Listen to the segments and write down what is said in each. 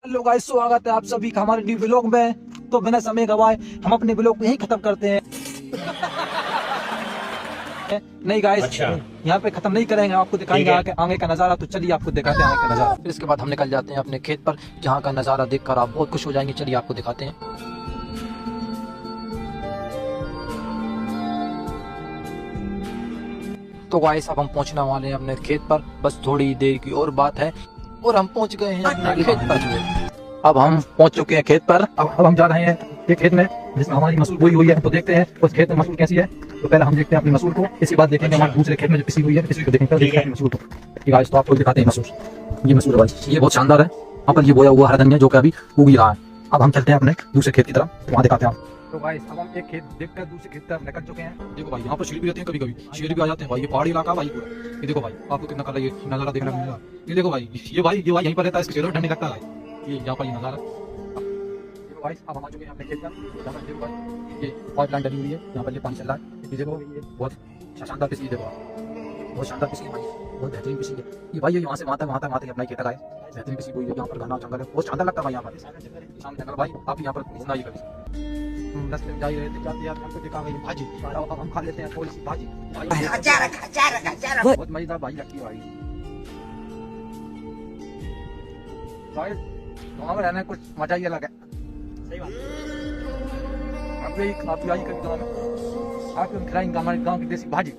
Hello guys, स्वागत है आप सभी का हमारे न्यू व्लॉग में। तो बिना समय गवाए हम अपने व्लॉग को यहीं खत्म करते हैं। नहीं गाइस, अच्छा। यहाँ पे खत्म नहीं करेंगे, आपको दिखाएंगे आगे का नजारा। तो चलिए आपको दिखाते हैं आगे का नजारा। फिर इसके बाद हम निकल जाते हैं अपने खेत पर, जहाँ का नजारा देखकर आप बहुत खुश हो जाएंगे। चलिए आपको दिखाते हैं। तो गाइस, अब हम पहुँचने वाले हैं अपने खेत पर, बस थोड़ी देर की और बात है और हम पहुँच गए हैं अपने खेत पर। अब हम पहुँच चुके हैं खेत पर। अब हम जा रहे हैं एक खेत में जिसमें हमारी मसूर बोई हुई है। तो देखते हैं उस खेत में मसूर कैसी है। तो पहले हम देखते हैं अपनी मसूर को, इसके बाद देखेंगे हमारे दूसरे खेत में जो पिसी हुई है, इसी को देखेंगे मसूर को। गाइस, तो आपको दिखाते हैं मसूर। ये मसूर है भाई, ये बहुत शानदार है। यहाँ पर ये बोया हुआ हरा धनिया जो कि अभी उग ही रहा है। अब हम चलते हैं अपने दूसरे खेत की तरफ, वहाँ दिखाते हैं। तो गाइस, अब हम एक खेत देखकर दूसरे खेत तरफ निकल चुके हैं। देखो भाई, यहाँ पर शेर भी रहते हैं, कभी कभी शेर भी आ जाते हैं भाई। ये पहाड़ी इलाका भाई पूरा। ये देखो भाई, आपको कितना कल ये नजारा देखने को मिलेगा। ये देखो भाई, ये भाई यहीं पर रहता है, इसके शेरों ठंड लगता है। ये यहाँ पर ये नजारा। गाइस, अब हम आ चुके हैं अपने खेत पर। यहाँ पर देखो भाई, ये पाइप लाइन डली हुई है, यहाँ पर ये पानी चल रहा है। ये देखो, ये बहुत शानदार पिसी। देखो बहुत शानदार पिसी है भाई, बहुत बेहतरीन पिसी है ये भाई। ये यहाँ से वहाँ तक अपना खेत लगाए, बेहतरीन पिसी हुई है। यहाँ पर घना जंगल है, बहुत शानदार लगता है भाई। यहाँ पर सामने जंगल भाई, आप यहाँ पर घूमना ही कभी रास्ते में जा ही रहे थे, जाते जाते हमको दिखा गई भाजी। अब हम खा लेते हैं थोड़ी सी भाजी। बहुत मजेदार भाजी लगती है भाई। गाँव में रहने कुछ मजा ही अलग है। सही बात। आप कभी गाँव में आपको खिलाएंगे हमारे गाँव की देसी भाजी।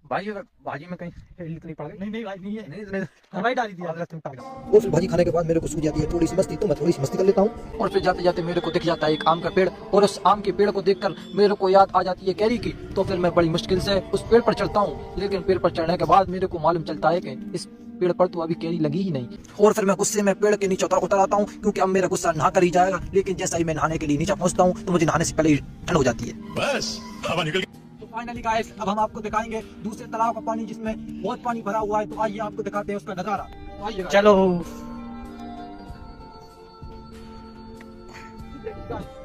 भाई अगर भाजी में कहीं नहीं पड़ गई, नहीं भाई नहीं है, नहीं हमारी डाली थी यार रास्ते में। और फिर भाजी खाने के बाद मेरे को सूझ जाती है थोड़ी सी मस्ती, तो मैं थोड़ी सी मस्ती कर लेता हूँ। और फिर जाते जाते मेरे को दिख जाता है एक आम का पेड़, और उस आम के पेड़ को देखकर मेरे को याद आ जाती है कैरी की। तो फिर मैं बड़ी मुश्किल से उस पेड़ पर चढ़ता हूँ, लेकिन पेड़ पर चढ़ने के बाद मेरे को मालूम चलता है कि इस पेड़ पर तो अभी कैरी लगी ही नहीं। और फिर मैं गुस्से में पेड़ के नीचे उतर आता हूँ, क्योंकि अब मेरा गुस्सा नहा कर ही जाएगा। लेकिन जैसा ही मैं नहाने के लिए नीचे पहुँचता हूँ, तो मुझे नहाने से पहले ही ठंड हो जाती है। बस हवा निकल। फाइनली गाइस, अब हम आपको दिखाएंगे दूसरे तालाब का पानी, जिसमें बहुत पानी भरा हुआ है। तो आइए आपको दिखाते हैं उसका नजारा। तो आइए चलो।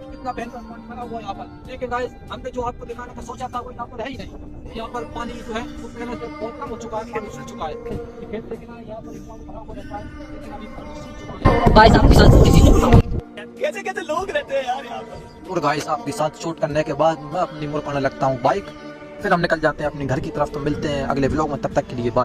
कितना बेहतर पानी भरा हुआ है यहाँ पर। लेकिन गाइस, हमने जो आपको दिखाने का सोचा था वो यहाँ पर है ही नहीं। यहाँ पर पानी जो है वो पहले से बहुत कम हो चुका है, पानी सूख चुका है। खेत देखना, यहाँ पर पानी भरा हुआ रहता है, लेकिन अभी पानी सूख चुका है। गाइस, आपके साथ थोड़ी सी कैसे कैसे लोग रहते हैं यार यहाँ पर। और गाइस, आपके साथ शूट करने के बाद मैं अपनी मुड़ पाने लगता हूँ बाइक। फिर हम निकल जाते हैं अपने घर की तरफ। तो मिलते हैं अगले व्लॉग में, तब तक के लिए बाय।